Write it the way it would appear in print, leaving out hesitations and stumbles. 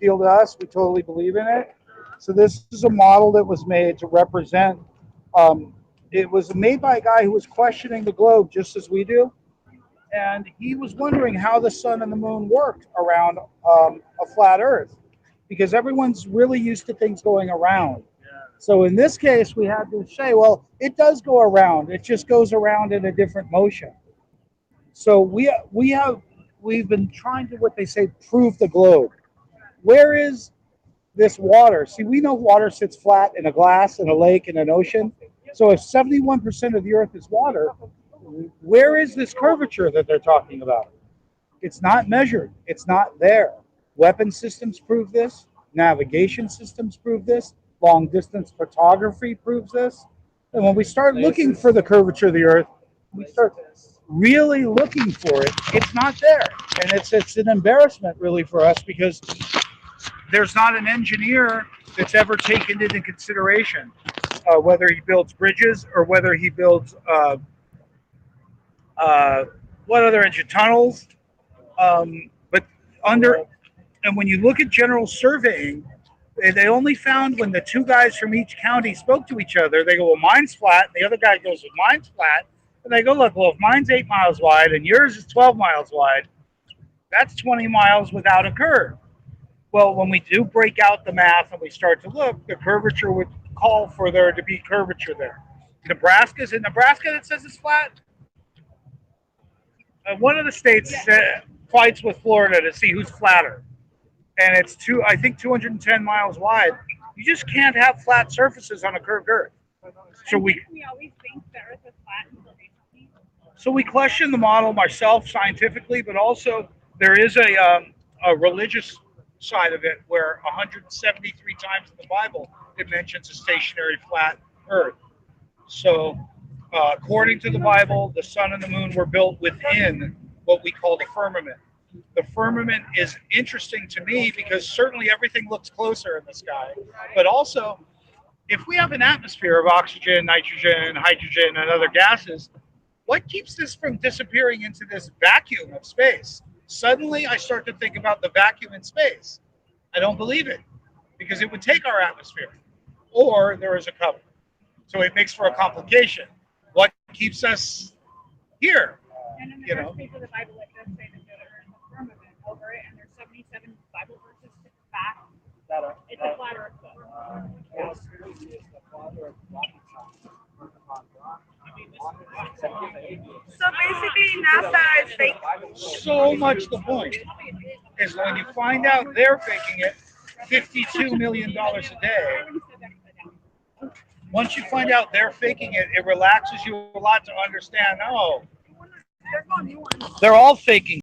deal to us. We totally believe in it. So this is a model that was made to represent. Um, it was made by a guy who was questioning the globe just as we do, and he was wondering how the sun and the moon worked around a flat Earth, because everyone's really used to things going around. So in this case, we had to say, well, it does go around. It just goes around in a different motion. So we've been trying to, what they say, prove the globe. Where is this water? See, we know water sits flat in a glass, in a lake, in an ocean. So if 71% of the Earth is water, where is this curvature that they're talking about? It's not measured. It's not there. Weapon systems prove this. Navigation systems prove this. Long distance photography proves this. And when we start looking for the curvature of the Earth, we start really looking for it. It's not there, and it's an embarrassment really for us, because there's not an engineer that's ever taken it into consideration, whether he builds bridges or whether he builds uh, what other engine tunnels. But under and when you look at general surveying, they only found when the two guys from each county spoke to each other, they go, well, mine's flat, and the other guy goes, well, mine's flat. And they go, look, well, if mine's 8 miles wide and yours is 12 miles wide, that's 20 miles without a curve. Well, when we do break out the math and we start to look, the curvature would call for there to be curvature there. Is it Nebraska that says it's flat? One of the states fights with Florida to see who's flatter. And it's I think 210 miles wide. You just can't have flat surfaces on a curved Earth. So we always think the Earth is flat until recently. so we question the model myself scientifically, but also there is a religious side of it where 173 times in the Bible it mentions a stationary flat Earth. So, according to the Bible, the sun and the moon were built within what we call the firmament. The firmament is interesting to me because certainly everything looks closer in the sky, but also if we have an atmosphere of oxygen, nitrogen, hydrogen, and other gases, what keeps this from disappearing into this vacuum of space? Suddenly, I start to think about the vacuum in space. I don't believe it because it would take our atmosphere, or there is a cover. So it makes for a complication. What keeps us here? And in the You first know, page of the Bible, it does say that the Earth is a firmament over it, and there's 77 Bible verses to back. It's a flat Earth book. So basically, NASA is fake. so much the point is when you find out they're faking it, $52 million a day. Once you find out they're faking it, it relaxes you a lot to understand. Oh, they're all faking